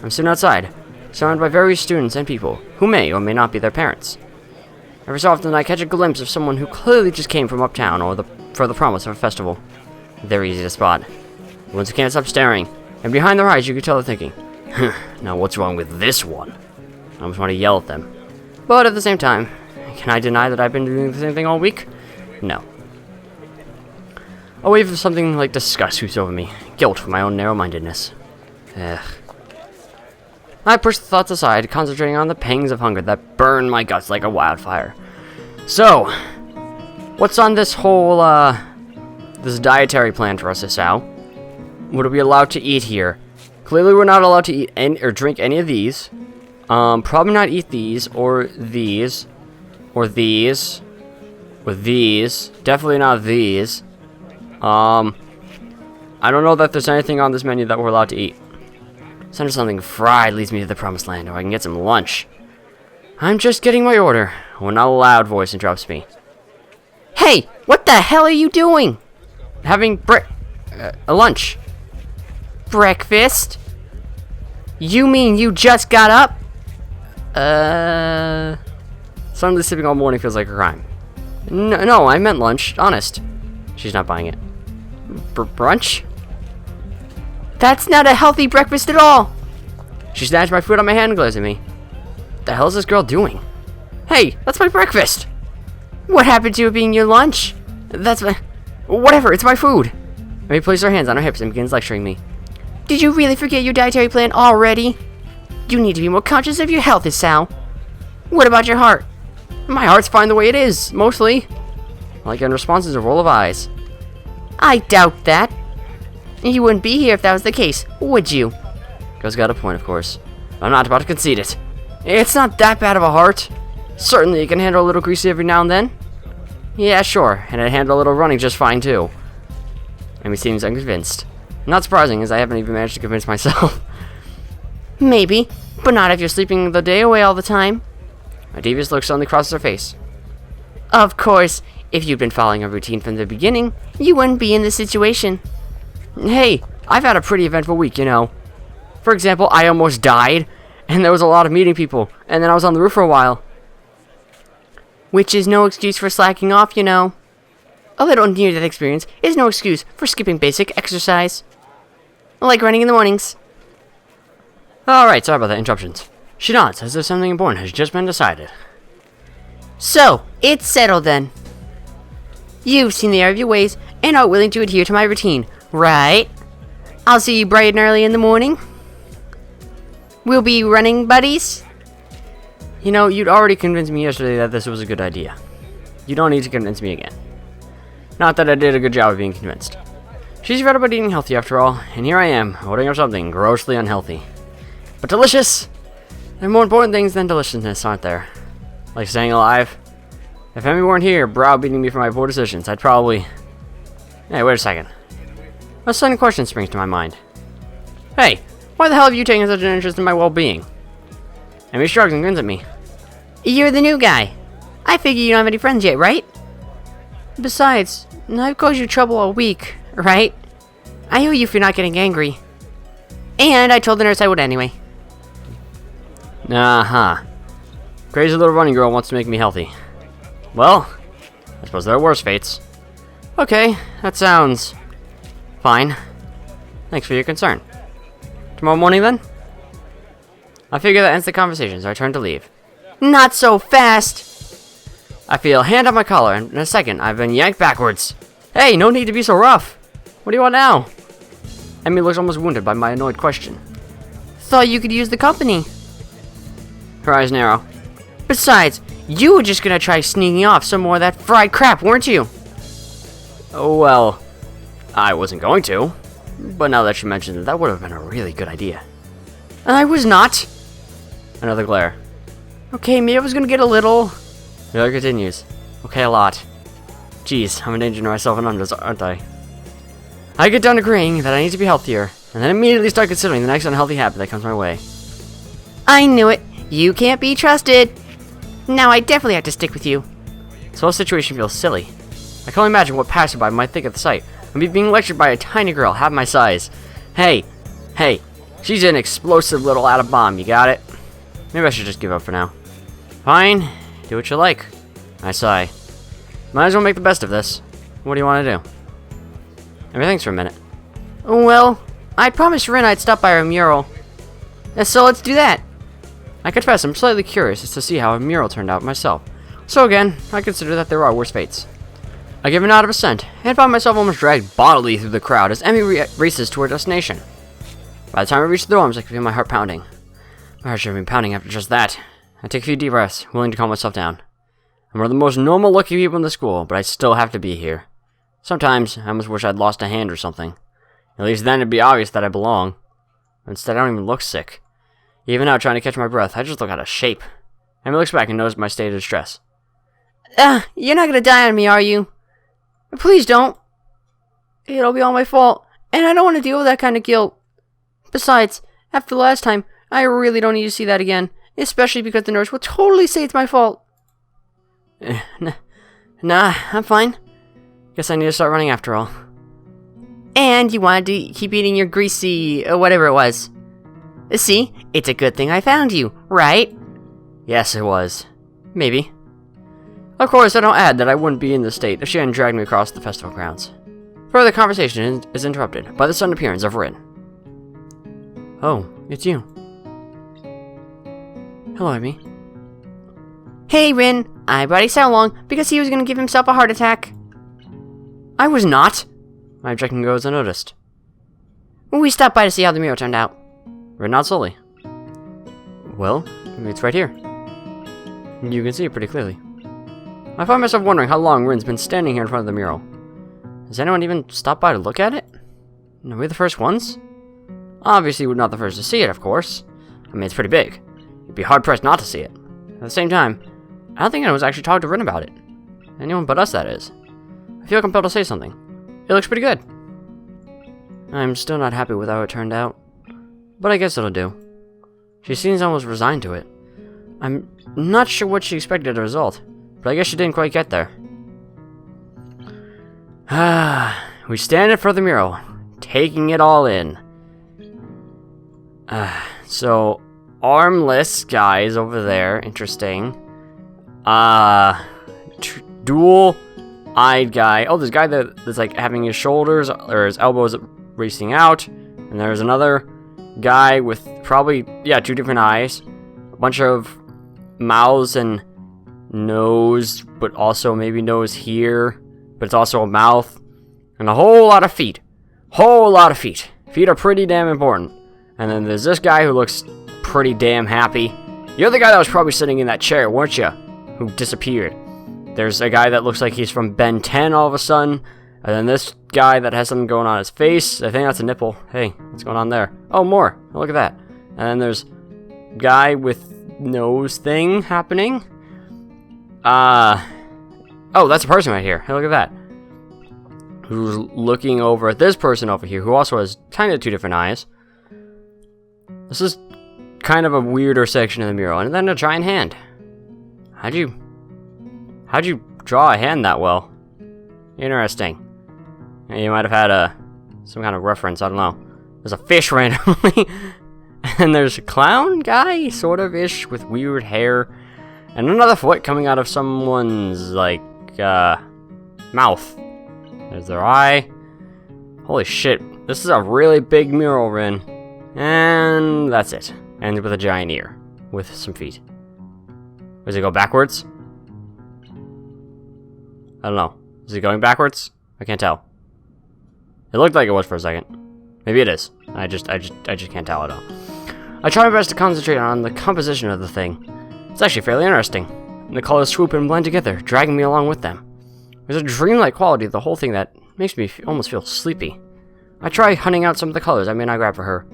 I'm sitting outside, surrounded by various students and people who may or may not be their parents. Every so often I catch a glimpse of someone who clearly just came from uptown or for the promise of a festival. They're easy to spot. The ones who can't stop staring, and behind their eyes you can tell they're thinking, now what's wrong with this one? I almost want to yell at them. But at the same time, can I deny that I've been doing the same thing all week? No. A wave of something like disgust sweeps over me, guilt for my own narrow-mindedness. Ugh. I push the thoughts aside, concentrating on the pangs of hunger that burn my guts like a wildfire. So, what's on this whole, this dietary plan for us, Hisao? What are we allowed to eat here? Clearly we're not allowed to eat or drink any of these. Probably not eat these, or these, or these, or these. Definitely not these. I don't know that there's anything on this menu that we're allowed to eat. Send something fried leads me to the promised land, or I can get some lunch. I'm just getting my order, when a loud voice interrupts me. Hey, what the hell are you doing? Having a lunch. Breakfast? You mean you just got up? Suddenly sleeping all morning feels like a crime. No, I meant lunch, honest. She's not buying it. Brunch? That's not a healthy breakfast at all! She snatched my food on my hand and glares at me. What the hell is this girl doing? Hey, that's my breakfast! What happened to it being your lunch? That's my... Whatever, it's my food! Amy places her hands on her hips and begins lecturing me. Did you really forget your dietary plan already? You need to be more conscious of your health, Hisao. What about your heart? My heart's fine the way it is, mostly. Like in response is a roll of eyes. I doubt that. You wouldn't be here if that was the case, would you? Girl's got a point, of course. I'm not about to concede it. It's not that bad of a heart. Certainly it can handle a little greasy every now and then. Yeah, sure, and it'd handle a little running just fine, too. Amy seems unconvinced. Not surprising, as I haven't even managed to convince myself. Maybe, but not if you're sleeping the day away all the time. A devious look suddenly crosses her face. Of course, if you'd been following a routine from the beginning, you wouldn't be in this situation. Hey, I've had a pretty eventful week, you know. For example, I almost died, and there was a lot of meeting people, and then I was on the roof for a while. Which is no excuse for slacking off, you know. A little near-death experience is no excuse for skipping basic exercise. Like running in the mornings. Alright, sorry about that interruptions. She nods as if something important has just been decided. So, it's settled then. You've seen the error of your ways and are willing to adhere to my routine, right? I'll see you bright and early in the morning. We'll be running buddies. You know, you'd already convinced me yesterday that this was a good idea. You don't need to convince me again. Not that I did a good job of being convinced. She's right about eating healthy after all, and here I am, ordering her something grossly unhealthy. But delicious! There are more important things than deliciousness, aren't there? Like staying alive. If Emmy weren't here, browbeating me for my poor decisions, I'd probably... Hey, wait a second. A sudden question springs to my mind. Hey, why the hell have you taken such an interest in my well-being? Emmy shrugs and grins at me. You're the new guy. I figure you don't have any friends yet, right? Besides, I've caused you trouble all week, right? I owe you for not getting angry. And I told the nurse I would anyway. Uh-huh. Crazy little running girl wants to make me healthy. Well, I suppose there are worse fates. Okay, that sounds... fine. Thanks for your concern. Tomorrow morning, then? I figure that ends the conversation, so I turn to leave. Not so fast! I feel a hand on my collar, and in a second, I've been yanked backwards. Hey, no need to be so rough. What do you want now? Emmy looks almost wounded by my annoyed question. Thought you could use the company. Her eyes narrow. Besides, you were just gonna try sneaking off some more of that fried crap, weren't you? Oh, well, I wasn't going to. But now that you mentioned it, that would have been a really good idea. I was not. Another glare. Okay, maybe I was gonna get a little... The other continues. Okay, a lot. Jeez, I'm endangering myself in others, aren't I? I get done agreeing that I need to be healthier, and then immediately start considering the next unhealthy habit that comes my way. I knew it. You can't be trusted. Now I definitely have to stick with you. This whole situation feels silly. I can only imagine what passerby might think at the sight of me being lectured by a tiny girl half my size. Hey, She's an explosive little atom bomb, you got it? Maybe I should just give up for now. Fine, do what you like. I sigh. Might as well make the best of this. What do you want to do? I mean, thanks for a minute. Well, I promised Rin I'd stop by her mural. So let's do that. I confess I'm slightly curious as to see how a mural turned out myself. So again, I consider that there are worse fates. I give a nod of assent, and found myself almost dragged bodily through the crowd as Emmy races to her destination. By the time I reach the dorms, I can feel my heart pounding. My heart should have been pounding after just that. I take a few deep breaths, willing to calm myself down. I'm one of the most normal-looking people in the school, but I still have to be here. Sometimes, I almost wish I'd lost a hand or something. At least then it'd be obvious that I belong. Instead, I don't even look sick. Even now, trying to catch my breath, I just look out of shape. Emmy looks back and notices my state of distress. You're not gonna die on me, are you? Please don't. It'll be all my fault, and I don't want to deal with that kind of guilt. Besides, after the last time, I really don't need to see that again, especially because the nurse will totally say it's my fault. Nah, I'm fine. Guess I need to start running after all. And you wanted to keep eating your greasy, whatever it was. See, it's a good thing I found you, right? Yes, it was. Maybe. Of course, I don't add that I wouldn't be in this state if she hadn't dragged me across the festival grounds. Further conversation is interrupted by the sudden appearance of Rin. Oh, it's you. Hello, Emmy. Hey, Rin. I brought Hisao along because he was going to give himself a heart attack. I was not. My objection goes unnoticed. We stopped by to see how the mural turned out. Rin nods slowly. Well, it's right here. You can see it pretty clearly. I find myself wondering how long Rin's been standing here in front of the mural. Has anyone even stopped by to look at it? Are we the first ones? Obviously, we're not the first to see it, of course. I mean, it's pretty big. You'd be hard-pressed not to see it. At the same time, I don't think anyone's actually talked to Rin about it. Anyone but us, that is. I feel compelled to say something. It looks pretty good. I'm still not happy with how it turned out. But I guess it'll do. She seems almost resigned to it. I'm not sure what she expected as a result, but I guess she didn't quite get there. We stand in front of the mural, taking it all in. So, armless guys over there, interesting. Dual-eyed guy. Oh, this guy that's like having his shoulders or his elbows reaching out, and there's another guy with probably, two different eyes, a bunch of mouths and nose, but also maybe nose here, but it's also a mouth, and a whole lot of feet. Feet are pretty damn important. And then there's this guy who looks pretty damn happy. You're the guy that was probably sitting in that chair, weren't you? Who disappeared. There's a guy that looks like he's from Ben 10 all of a sudden. And then this guy that has something going on his face. I think that's a nipple. Hey, what's going on there? Oh, more. Oh, look at that. And then there's guy with nose thing happening. Oh, that's a person right here. Hey, look at that. Who's looking over at this person over here, who also has kind of two different eyes. This is kind of a weirder section of the mural. And then a giant hand. How'd you draw a hand that well? Interesting. You might have had some kind of reference, I don't know. There's a fish randomly. And there's a clown guy, sort of ish, with weird hair. And another foot coming out of someone's, mouth. There's their eye. Holy shit. This is a really big mural, Rin. And that's it. Ends with a giant ear. With some feet. Does it go backwards? I don't know. Is it going backwards? I can't tell. It looked like it was for a second. Maybe it is. I just can't tell at all. I try my best to concentrate on the composition of the thing. It's actually fairly interesting. And the colors swoop and blend together, dragging me along with them. There's a dreamlike quality to the whole thing that makes me almost feel sleepy. I try hunting out some of the colors I may not grab for her.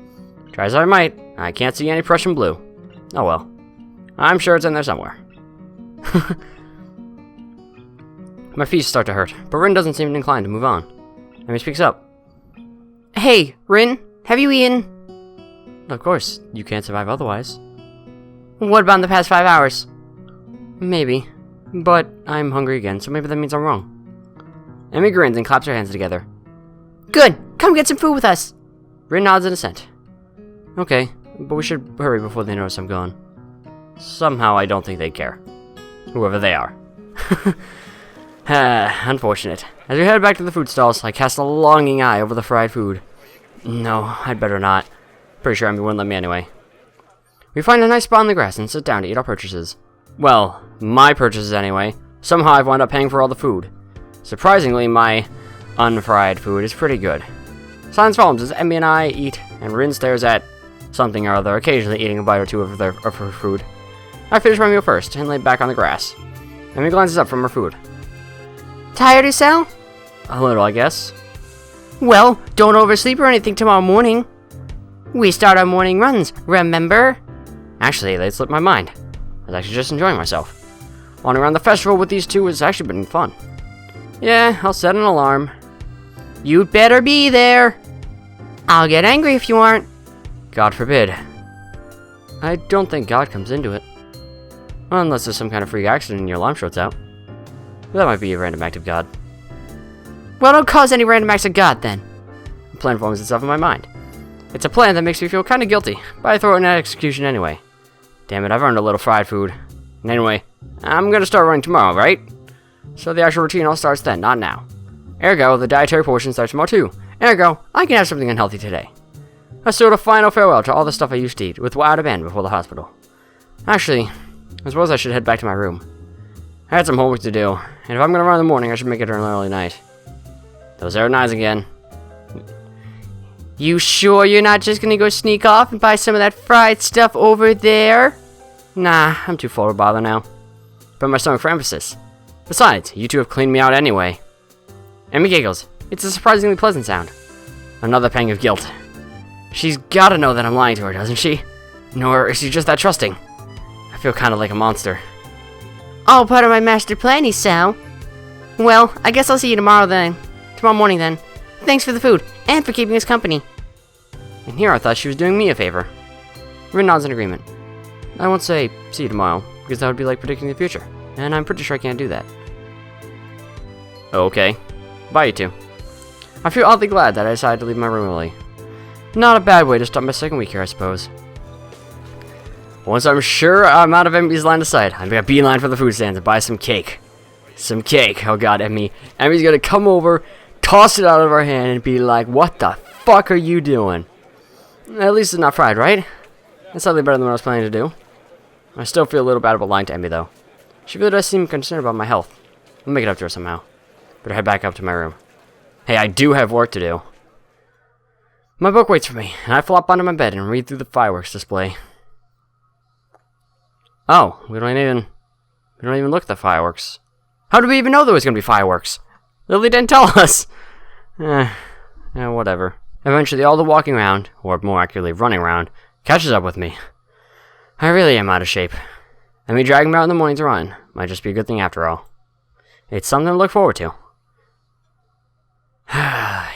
Try as I might, I can't see any Prussian blue. Oh well. I'm sure it's in there somewhere. My feet start to hurt, but Rin doesn't seem inclined to move on. And he speaks up. Hey, Rin, have you eaten? Of course, you can't survive otherwise. What about in the past 5 hours? Maybe, but I'm hungry again, so maybe that means I'm wrong. Emmy grins and claps her hands together. Good, come get some food with us. Rin nods in assent. Okay, but we should hurry before they notice I'm gone. Somehow I don't think they care. Whoever they are. Unfortunate. As we head back to the food stalls, I cast a longing eye over the fried food. No, I'd better not. Pretty sure Emmy wouldn't let me anyway. We find a nice spot on the grass and sit down to eat our purchases. Well, my purchases anyway. Somehow I've wound up paying for all the food. Surprisingly, my unfried food is pretty good. Silence follows as Emmy and I eat, and Rin stares at something or other, occasionally eating a bite or two of her food. I finish my meal first and lay back on the grass. Emmy glances up from her food. Tired, Hisao? A little, I guess. Well, don't oversleep or anything tomorrow morning. We start our morning runs, remember? Actually, they slipped my mind. I was actually just enjoying myself. Wandering around the festival with these two has actually been fun. Yeah, I'll set an alarm. You'd better be there. I'll get angry if you aren't. God forbid. I don't think God comes into it. Well, unless there's some kind of freak accident and your alarm shorts out. That might be a random act of God. Well, don't cause any random acts of God, then. A plan forms itself in my mind. It's a plan that makes me feel kind of guilty, but I throw it in execution anyway. Damn it, I've earned a little fried food. And anyway, I'm gonna start running tomorrow, right? So the actual routine all starts then, not now. Ergo, the dietary portion starts tomorrow too. Ergo, I can have something unhealthy today. A sort of final farewell to all the stuff I used to eat, without a band before the hospital. Actually, I suppose I should head back to my room. I had some homework to do, and if I'm gonna run in the morning, I should make it an early night. Those are nice again. You sure you're not just gonna go sneak off and buy some of that fried stuff over there? Nah, I'm too full to bother now. But my stomach for emphasis. Besides, you two have cleaned me out anyway. Emmy giggles. It's a surprisingly pleasant sound. Another pang of guilt. She's gotta know that I'm lying to her, doesn't she? Nor is she just that trusting. I feel kinda like a monster. All part of my master plan, Hisao. Well, I guess I'll see you tomorrow morning then. Thanks for the food, and for keeping us company. And here I thought she was doing me a favor. Rin nods in agreement. I won't say, see you tomorrow, because that would be like predicting the future, and I'm pretty sure I can't do that. Okay. Bye, you two. I feel oddly glad that I decided to leave my room early. Not a bad way to start my second week here, I suppose. Once I'm sure I'm out of Emmy's line of sight, I'm gonna beeline for the food stands and buy some cake. Some cake. Oh god, Emmy. Emmy's gonna come over, toss it out of her hand, and be like, what the fuck are you doing? At least it's not fried, right? That's slightly better than what I was planning to do. I still feel a little bad about lying to Emmy, though. She really does seem concerned about my health. I'll make it up to her somehow. Better head back up to my room. Hey, I do have work to do. My book waits for me, and I flop onto my bed and read through the fireworks display. Oh, we don't even look at the fireworks. How did we even know there was gonna be fireworks? Lily didn't tell us. Whatever. Eventually, all the walking around, or more accurately, running around, catches up with me. I really am out of shape. And me dragging me out in the morning to run might just be a good thing after all. It's something to look forward to.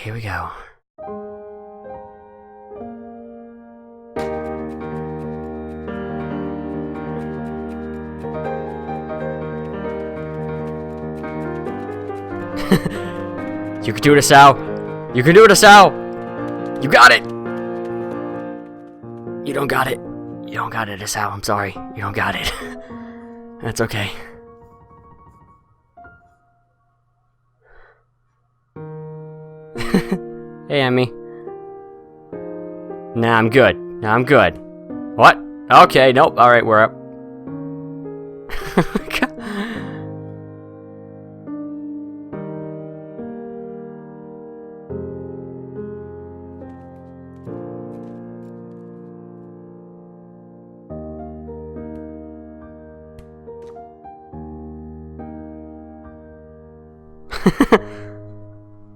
Here we go. You can do it, Hisao. You can do it, Hisao. You got it. You don't got it. You don't got it, Hisao. I'm sorry. You don't got it. That's okay. Hey, Emmy. Nah, I'm good. What? Okay, nope. Alright, we're up.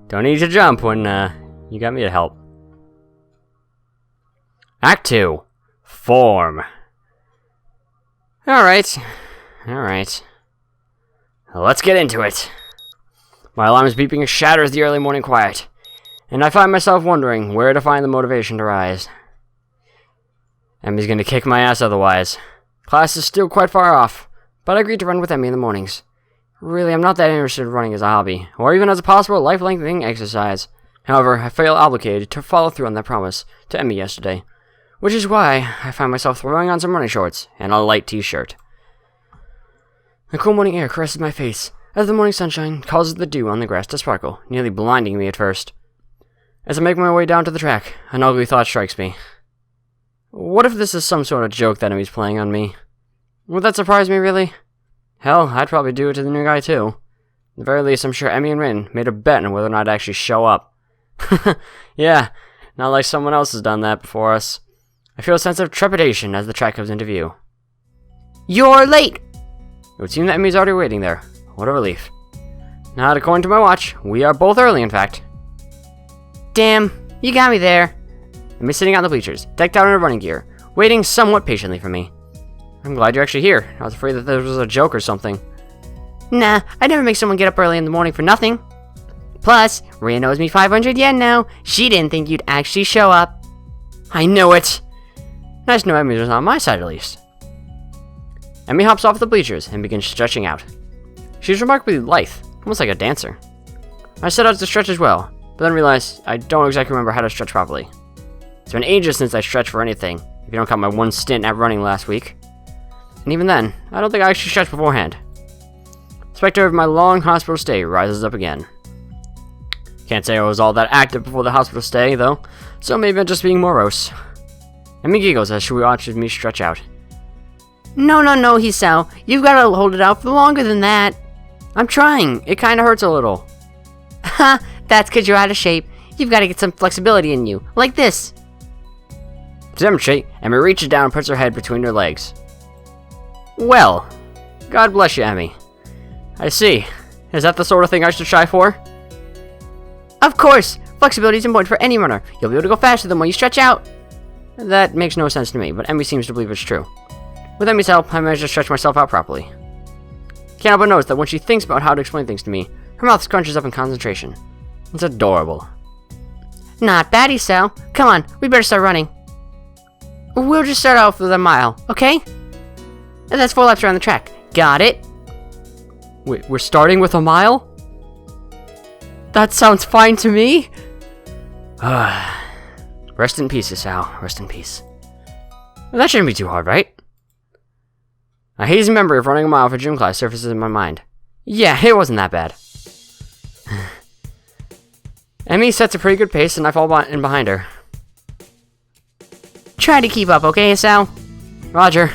Don't need to jump when, you got me to help. Act 2. Form. Alright. Let's get into it. My alarm's beeping shatters the early morning quiet, and I find myself wondering where to find the motivation to rise. Emmy's gonna kick my ass otherwise. Class is still quite far off, but I agreed to run with Emmy in the mornings. Really, I'm not that interested in running as a hobby, or even as a possible life-lengthening exercise. However, I feel obligated to follow through on that promise to Emmy yesterday. which is why I find myself throwing on some running shorts and a light t-shirt. The cool morning air caresses my face, as the morning sunshine causes the dew on the grass to sparkle, nearly blinding me at first. As I make my way down to the track, an ugly thought strikes me. What if this is some sort of joke that Emmy's playing on me? Would that surprise me, really? Hell, I'd probably do it to the new guy, too. At the very least, I'm sure Emmy and Rin made a bet on whether or not I'd actually show up. Yeah, not like someone else has done that before us. I feel a sense of trepidation as the track comes into view. You're late! It would seem that Emmy's already waiting there. What a relief. Not according to my watch. We are both early, in fact. Damn, you got me there. Emmy's sitting on the bleachers, decked out in her running gear, waiting somewhat patiently for me. I'm glad you're actually here. I was afraid that this was a joke or something. Nah, I'd never make someone get up early in the morning for nothing. Plus, Rin owes me 500 yen now. She didn't think you'd actually show up. I knew it. Nice to know Emmy was on my side at least. Emmy hops off the bleachers and begins stretching out. She's remarkably lithe, almost like a dancer. I set out to stretch as well, but then realized I don't exactly remember how to stretch properly. It's been ages since I stretched for anything, if you don't count my one stint at running last week. And even then, I don't think I actually stretched beforehand. The specter of my long hospital stay rises up again. Can't say I was all that active before the hospital stay, though, so maybe I'm just being morose. Emmy giggles as she watches me stretch out. No, Hisao. You've got to hold it out for longer than that. I'm trying. It kind of hurts a little. Ha, that's because you're out of shape. You've got to get some flexibility in you, like this. To demonstrate, Emmy reaches down and puts her head between her legs. Well, God bless you, Emmy. I see. Is that the sort of thing I should try for? Of course! Flexibility is important for any runner. You'll be able to go faster than when you stretch out. That makes no sense to me, but Emmy seems to believe it's true. With Emmy's help, I managed to stretch myself out properly. Can't help but notice that when she thinks about how to explain things to me, her mouth scrunches up in concentration. It's adorable. Not bad, Hisao. Come on, we better start running. We'll just start off with a mile, okay? And that's 4 laps around the track. Got it? Wait, we're starting with a mile? That sounds fine to me. Rest in peace, Hisao. Rest in peace. Well, that shouldn't be too hard, right? A hazy memory of running a mile for gym class surfaces in my mind. Yeah, it wasn't that bad. Emmy sets a pretty good pace, and I fall in behind her. Try to keep up, okay, Hisao? Roger.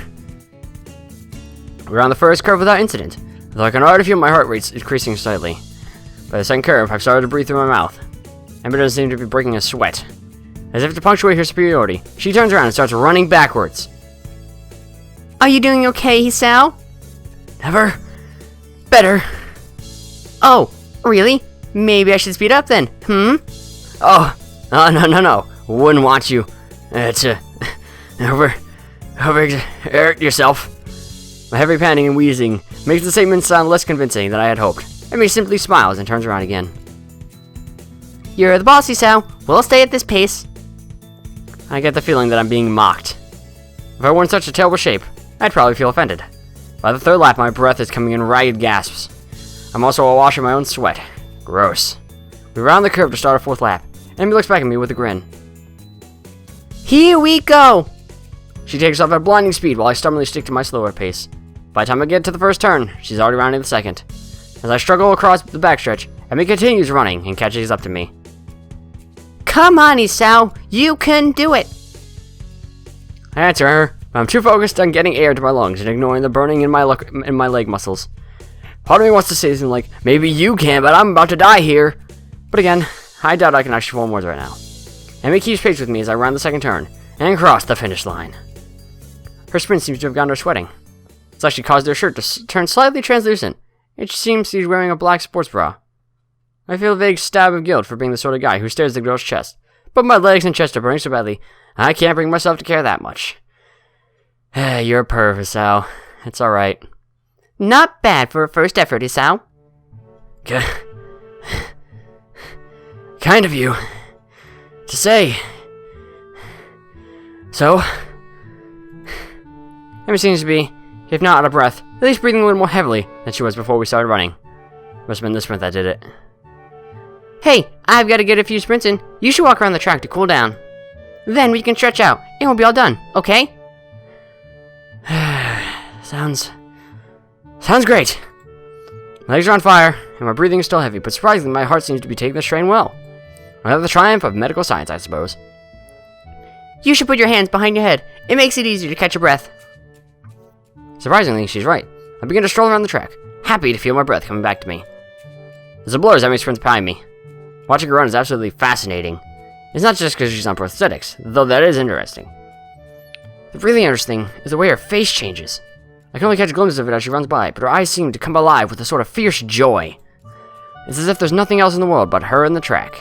We're on the first curve without incident, though I can already feel my heart rate increasing slightly. By the second curve, I've started to breathe through my mouth. Emmy doesn't seem to be breaking a sweat. As if to punctuate her superiority, she turns around and starts running backwards. Are you doing okay, Hisao? Never better. Oh, really? Maybe I should speed up then, Oh, no. Wouldn't want you to overexert yourself. My heavy panting and wheezing makes the statement sound less convincing than I had hoped. Emmy simply smiles and turns around again. You're the boss, Hisao. We'll stay at this pace. I get the feeling that I'm being mocked. If I were in such a terrible shape, I'd probably feel offended. By the third lap, my breath is coming in ragged gasps. I'm also awash in my own sweat. Gross. We round the curve to start our 4th lap. Emmy looks back at me with a grin. Here we go! She takes off at blinding speed while I stubbornly stick to my slower pace. By the time I get to the first turn, she's already rounding the second. As I struggle across the backstretch, Emmy continues running and catches up to me. Come on, Hisao! You can do it! I answer her, but I'm too focused on getting air to my lungs and ignoring the burning in my leg muscles. Part of me wants to say something like, maybe you can, but I'm about to die here. But again, I doubt I can actually form words right now. Emmy keeps pace with me as I round the second turn and cross the finish line. Her sprint seems to have gotten her sweating. It's actually caused her shirt to turn slightly translucent. It seems she's wearing a black sports bra. I feel a vague stab of guilt for being the sort of guy who stares at the girl's chest, but my legs and chest are burning so badly, I can't bring myself to care that much. You're a perv, Hisao. It's alright. Not bad for a first effort, Hisao. Kind of you to say. So, Emmy seems to be, if not out of breath, at least breathing a little more heavily than she was before we started running. Must have been the sprint that did it. Hey, I've got to get a few sprints in. You should walk around the track to cool down. Then we can stretch out, and we'll be all done, okay? Sounds great. My legs are on fire, and my breathing is still heavy, but surprisingly, my heart seems to be taking the strain well. Another the triumph of medical science, I suppose. You should put your hands behind your head. It makes it easier to catch your breath. Surprisingly, she's right. I begin to stroll around the track, happy to feel my breath coming back to me. There's a blur as Emmy sprints behind me. Watching her run is absolutely fascinating. It's not just because she's on prosthetics, though that is interesting. The really interesting is the way her face changes. I can only catch glimpses of it as she runs by, but her eyes seem to come alive with a sort of fierce joy. It's as if there's nothing else in the world but her and the track.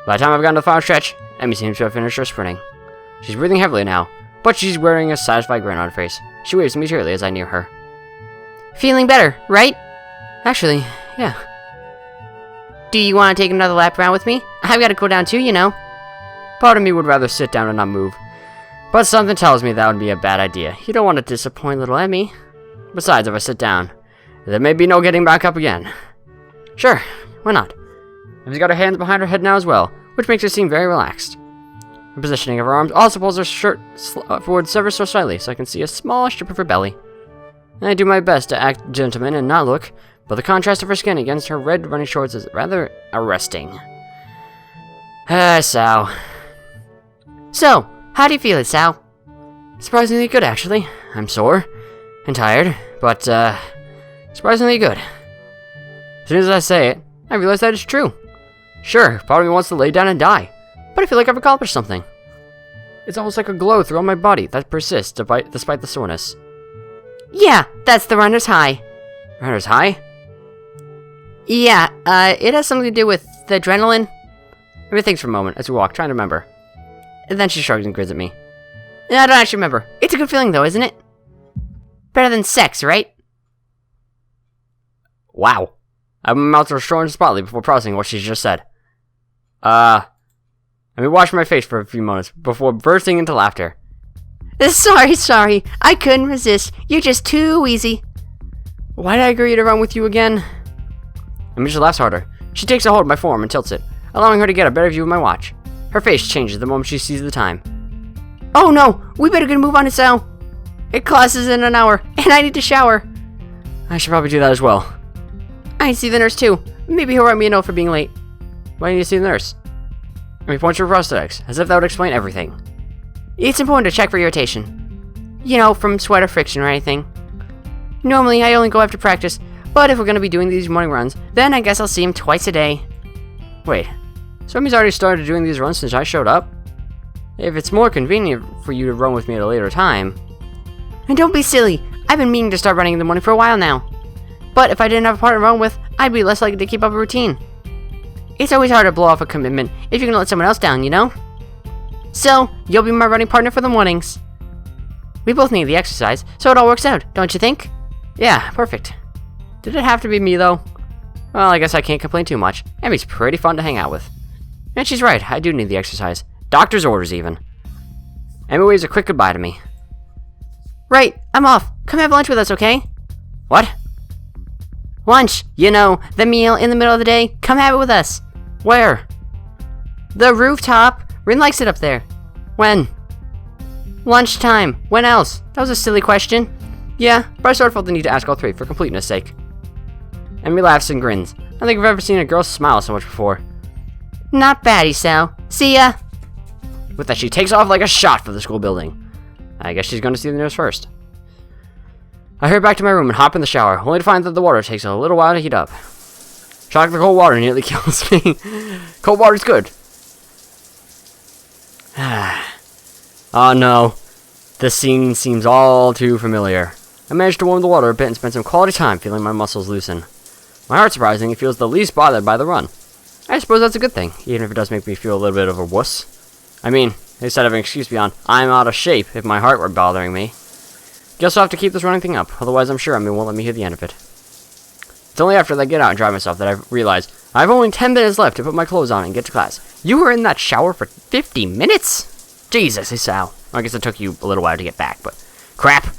By the time I've gotten to the final stretch, Emmy seems to have finished her sprinting. She's breathing heavily now, but she's wearing a satisfied grin on her face. She waves to me cheerily as I near her. Feeling better, right? Actually, yeah. Do you want to take another lap around with me? I've got to go down too, you know. Part of me would rather sit down and not move, but something tells me that would be a bad idea. You don't want to disappoint little Emmy. Besides, if I sit down, there may be no getting back up again. Sure, why not? Emmy's got her hands behind her head now as well, which makes her seem very relaxed. The positioning of her arms also pulls her shirt forward ever so slightly so I can see a small strip of her belly. I do my best to act gentleman and not look, but the contrast of her skin against her red running shorts is rather arresting. Hisao. So, how do you feel, Hisao? Surprisingly good, actually. I'm sore and tired, but, surprisingly good. As soon as I say it, I realize that it's true. Sure, part of me wants to lay down and die, but I feel like I've accomplished something. It's almost like a glow throughout my body that persists despite the soreness. Yeah, that's the runner's high. Runner's high? Yeah, it has something to do with the adrenaline. Emmy thinks for a moment as we walk, trying to remember. And then she shrugs and grins at me. I don't actually remember. It's a good feeling though, isn't it? Better than sex, right? Wow. I have my mouth restored spotly before processing what she just said. Let me wash my face for a few moments before bursting into laughter. Sorry. I couldn't resist. You're just too easy. Why did I agree to run with you again? Emmy just laughs harder. She takes a hold of my form and tilts it, allowing her to get a better view of my watch. Her face changes the moment she sees the time. Oh no! We better get a move on it, Sal. Class is in an hour, and I need to shower. I should probably do that as well. I need to see the nurse too. Maybe he'll write me a note for being late. Why do you need to see the nurse? Emmy points to her prosthetics, as if that would explain everything. It's important to check for irritation. You know, from sweat or friction or anything. Normally, I only go after practice, but if we're going to be doing these morning runs, then I guess I'll see him twice a day. Wait, so Emmy's already started doing these runs since I showed up? If it's more convenient for you to run with me at a later time... And don't be silly, I've been meaning to start running in the morning for a while now. But if I didn't have a partner to run with, I'd be less likely to keep up a routine. It's always hard to blow off a commitment if you're going to let someone else down, you know? So, you'll be my running partner for the mornings. We both need the exercise, so it all works out, don't you think? Yeah, perfect. Did it have to be me, though? Well, I guess I can't complain too much. Emmy's pretty fun to hang out with. And she's right, I do need the exercise. Doctor's orders, even. Emmy waves a quick goodbye to me. Right, I'm off. Come have lunch with us, okay? What? Lunch, you know, the meal in the middle of the day. Come have it with us. Where? The rooftop. Rin likes it up there. When? Lunchtime. When else? That was a silly question. Yeah, but I sort of felt the need to ask all three for completeness sake. Emmy laughs and grins. I don't think I've ever seen a girl smile so much before. Not bad, Hisao. See ya! With that, she takes off like a shot for the school building. I guess she's going to see the nurse first. I hurry back to my room and hop in the shower, only to find that the water takes a little while to heat up. Shock, the cold water nearly kills me. Cold water's good. Oh no. This scene seems all too familiar. I managed to warm the water a bit and spend some quality time feeling my muscles loosen. My heart, surprisingly, feels the least bothered by the run. I suppose that's a good thing, even if it does make me feel a little bit of a wuss. I mean, instead of an excuse beyond, I'm out of shape if my heart were bothering me. Guess I'll have to keep this running thing up, otherwise I'm sure Emmy won't let me hear the end of it. It's only after I get out and dry myself that I realize I have only 10 minutes left to put my clothes on and get to class. You were in that shower for 50 minutes? Jesus, Hisao. I guess it took you a little while to get back, but... Crap!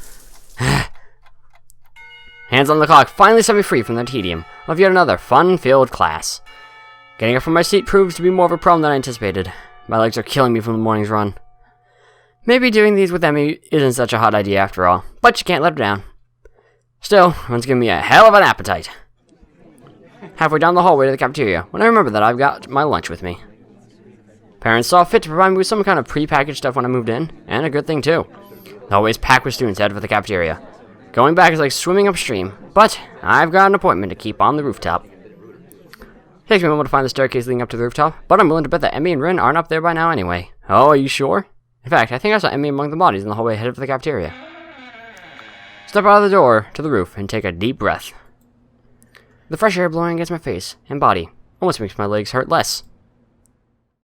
Hands on the clock finally set me free from the tedium of yet another fun-filled class. Getting up from my seat proves to be more of a problem than I anticipated. My legs are killing me from the morning's run. Maybe doing these with Emmy isn't such a hot idea after all, but you can't let her down. Still, one's giving me a hell of an appetite. Halfway down the hallway to the cafeteria, when I remember that I've got my lunch with me. Parents saw fit to provide me with some kind of pre-packaged stuff when I moved in, and a good thing too. The hallway's packed with students headed for the cafeteria. Going back is like swimming upstream, but I've got an appointment to keep on the rooftop. Takes me a moment to find the staircase leading up to the rooftop, but I'm willing to bet that Emmy and Rin aren't up there by now anyway. Oh, are you sure? In fact, I think I saw Emmy among the bodies in the hallway headed for the cafeteria. Step out of the door to the roof and take a deep breath. The fresh air blowing against my face and body almost makes my legs hurt less.